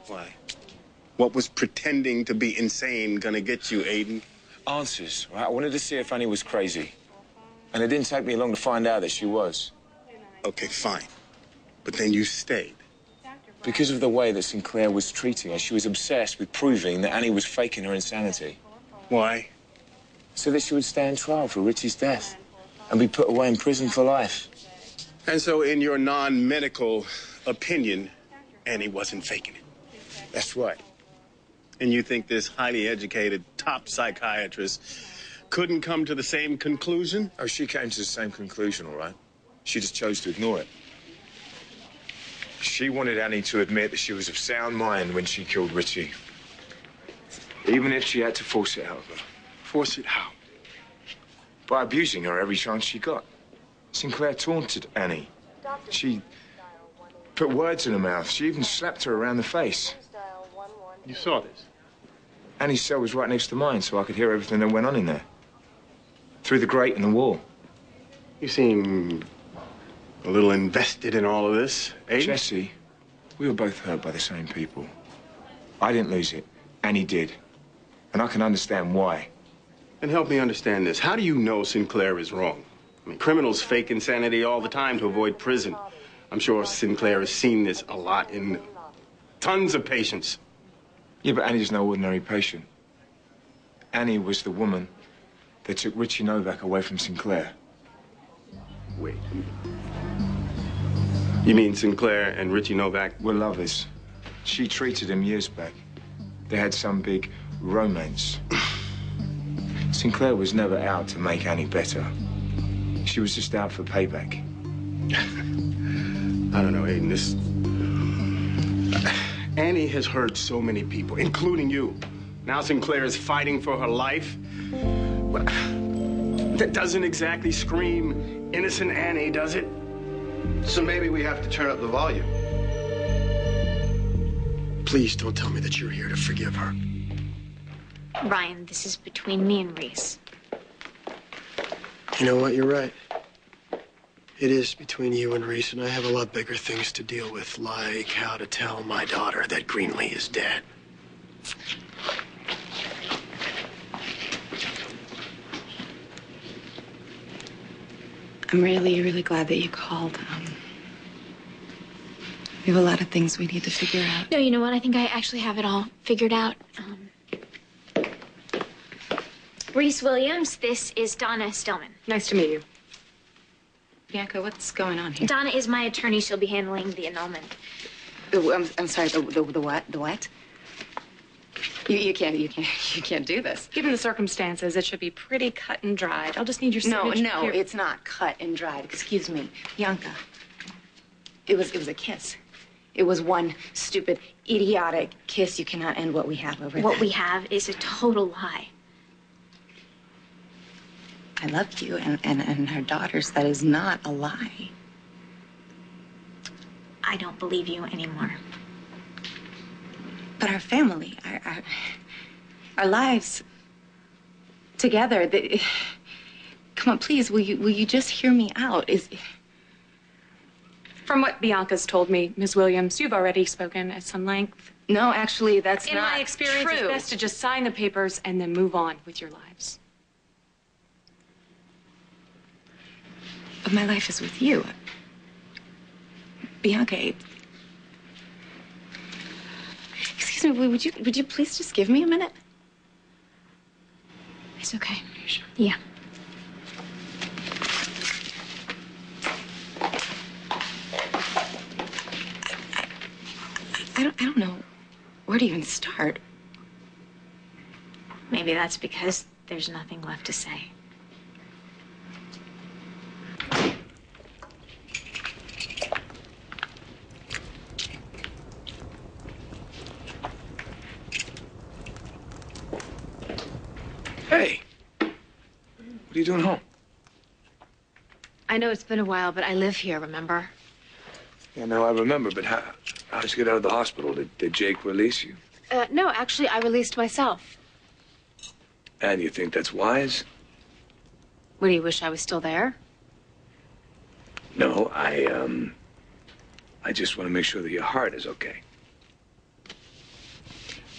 Why? What was pretending to be insane gonna get you, Aidan? Answers, right? I wanted to see if Annie was crazy. And it didn't take me long to find out that she was. Okay, fine. But then you stayed. Because of the way that Sinclair was treating her, she was obsessed with proving that Annie was faking her insanity. Why? So that she would stand trial for Richie's death and be put away in prison for life. And so, in your non-medical opinion, Annie wasn't faking it. That's right. And you think this highly educated top psychiatrist couldn't come to the same conclusion? Oh, she came to the same conclusion, all right. She just chose to ignore it. She wanted Annie to admit that she was of sound mind when she killed Richie. Even if she had to force it out of her. Force it how? By abusing her every chance she got. Sinclair taunted Annie. She put words in her mouth. She even slapped her around the face. You saw this? Annie's cell was right next to mine, so I could hear everything that went on in there. Through the grate in the wall. You seem a little invested in all of this, Aidan. Jesse, we were both hurt by the same people. I didn't lose it. Annie did. And I can understand why. And help me understand this. How do you know Sinclair is wrong? I mean, criminals fake insanity all the time to avoid prison. I'm sure Sinclair has seen this a lot in tons of patients. Yeah, but Annie's no ordinary patient. Annie was the woman that took Richie Novak away from Sinclair. Wait. You mean Sinclair and Richie Novak were lovers? She treated him years back. They had some big romance. Sinclair was never out to make Annie better. She was just out for payback. I don't know, Aidan, this... Annie has hurt so many people, including you. Now Sinclair is fighting for her life. Well, that doesn't exactly scream innocent Annie, does it? So maybe we have to turn up the volume. Please don't tell me that you're here to forgive her. Ryan, this is between me and Reese. You know what? You're right. It is between you and Reese, and I have a lot bigger things to deal with, like how to tell my daughter that Greenlee is dead. I'm really, really glad that you called. We have a lot of things we need to figure out. No, you know what? I think I actually have it all figured out. Reese Williams, this is Donna Stillman. Nice to meet you. Bianca, what's going on here? Donna is my attorney. She'll be handling the annulment. I'm sorry, the what? The what? You can't do this. Given the circumstances, it should be pretty cut and dried. I'll just need your signature. No, here. it's not cut and dried. Excuse me, Bianca. It was a kiss. It was one stupid, idiotic kiss. You cannot end what we have over there. What we have is a total lie. I love you and our daughters. That is not a lie. I don't believe you anymore. But our family, our lives together. Come on, please. Will you just hear me out? From what Bianca's told me, Ms. Williams, you've already spoken at some length. No, actually, that's In not my experience, true. it's best to just sign the papers and then move on with your lives. But my life is with you. Bianca, excuse me, would you please just give me a minute? It's okay. Sure. Yeah. I don't know where to even start. Maybe that's because there's nothing left to say. Hey, what are you doing home? I know it's been a while, but I live here, remember? Yeah, no, I remember, but how'd you get out of the hospital? Did Jake release you? No, actually, I released myself. And you think that's wise? What, do you wish I was still there? No, I just want to make sure that your heart is okay.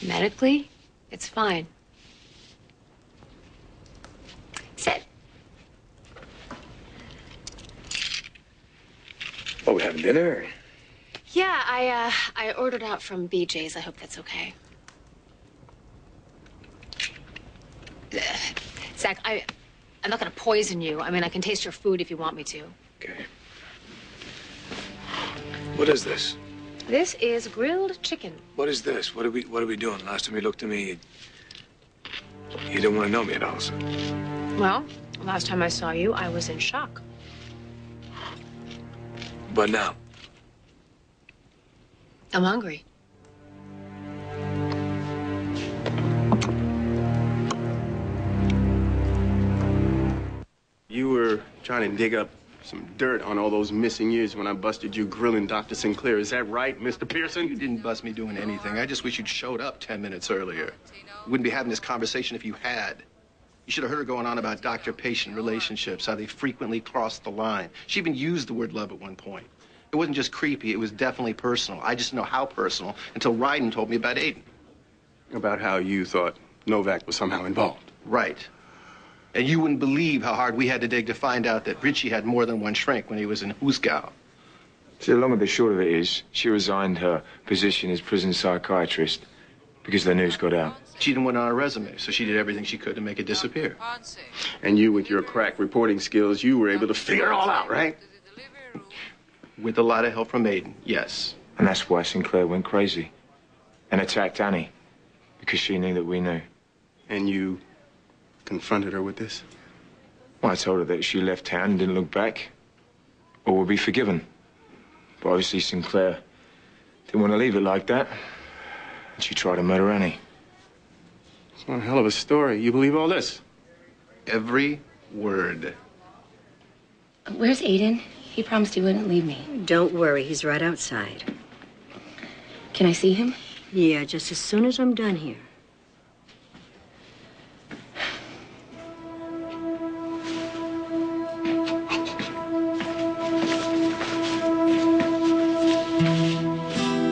Medically, it's fine. Sit. Oh, we having dinner? Yeah, I ordered out from BJ's. I hope that's okay. Zach, I'm not gonna poison you. I mean, I can taste your food if you want me to. Okay. What is this? This is grilled chicken. What is this? What are we doing? Last time you looked at me, you didn't want to know me at all. So. Well, last time I saw you, I was in shock. But now, I'm hungry. You were trying to dig up some dirt on all those missing years when I busted you grilling Dr. Sinclair. Is that right, Mr. Pearson? You didn't bust me doing anything. I just wish you'd showed up 10 minutes earlier. We wouldn't be having this conversation if you had. You should have heard her going on about doctor-patient relationships, how they frequently cross the line. She even used the word love at one point. It wasn't just creepy, it was definitely personal. I just didn't know how personal until Ryden told me about Aidan. About how you thought Novak was somehow involved. Right. And you wouldn't believe how hard we had to dig to find out that Richie had more than one shrink when he was in Hooskow. see, the long and the short of it is, she resigned her position as prison psychiatrist because the news got out. She didn't want it on her resume, so she did everything she could to make it disappear. And you, with your crack reporting skills, you were able to figure it all out, right? With a lot of help from Aidan, yes. And that's why Sinclair went crazy and attacked Annie, because she knew that we knew. And you confronted her with this? Well, I told her that if she left town and didn't look back, all would be forgiven. But obviously Sinclair didn't want to leave it like that. And she tried to murder Annie. It's one hell of a story. You believe all this? Every word. Where's Aidan? He promised he wouldn't leave me. Don't worry, he's right outside. Can I see him? Yeah, just as soon as I'm done here.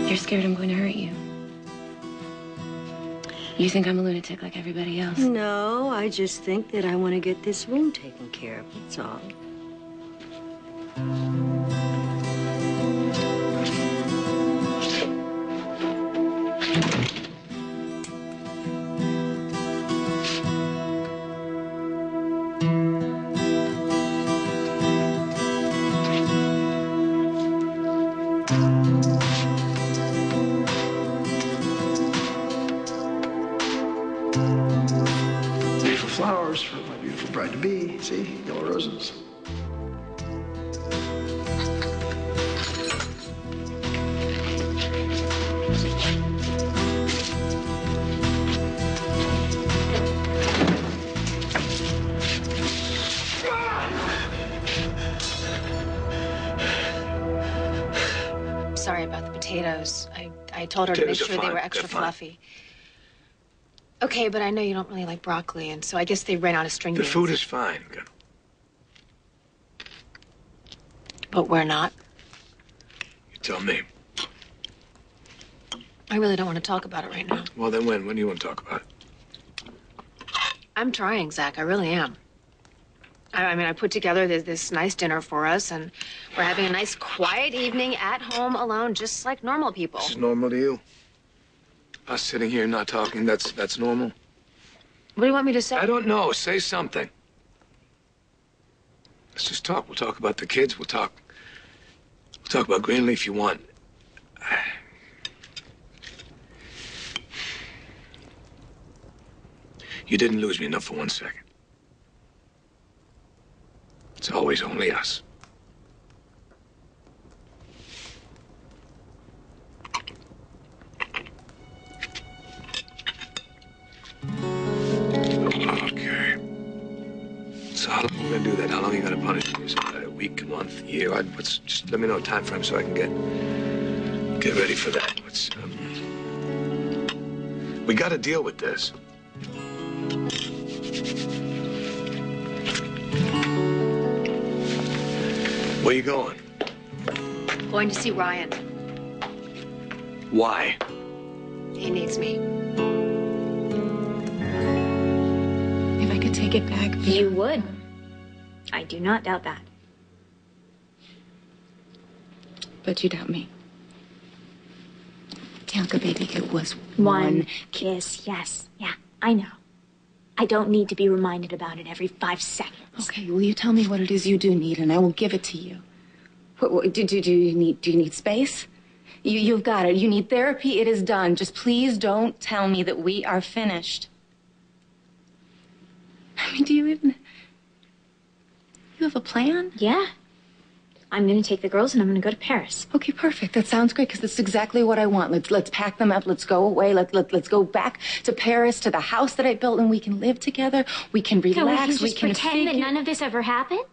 You're scared I'm going to hurt you. You think I'm a lunatic like everybody else? No, I just think that I want to get this wound taken care of, that's all. Beautiful flowers for my beautiful bride-to-be. See, yellow roses. Sorry about the potatoes. I told her to make Potatoes are sure they fine. were extra They're fine. fluffy. Okay, but I know you don't really like broccoli, and so I guess they ran out of string The beans. food is fine. But we're not. You tell me. I really don't want to talk about it right now. Well, then when? When do you want to talk about it? I'm trying, Zach. I really am. I mean, I put together this nice dinner for us, and we're having a nice, quiet evening at home alone, just like normal people. This is normal to you? Us sitting here not talking, that's normal? What do you want me to say? I don't know. Say something. Let's just talk. We'll talk about the kids. We'll talk about Greenlee if you want. You didn't lose me enough for 1 second. It's always only us. Okay. So how long are we gonna do that? How long are you gonna punish me? A week, a month, a year? Just let me know a time frame so I can get ready for that. We gotta deal with this. Where you going? Going to see Ryan. Why? He needs me. take it back? You would. I do not doubt that. But you doubt me. Bianca, baby, it was One kiss, yes. Yeah, I know. I don't need to be reminded about it every 5 seconds. Okay, will you tell me what it is you do need, and I will give it to you. What do you need space? You've got it. You need therapy. It is done. Just please don't tell me that we are finished. I mean, you have a plan? Yeah. I'm going to take the girls and I'm going to go to Paris. Okay, perfect. That sounds great because that's exactly what I want. Let's pack them up. Let's go away. Let's go back to Paris, to the house that I built, and we can live together. We can relax. Can we just pretend that none of this ever happened?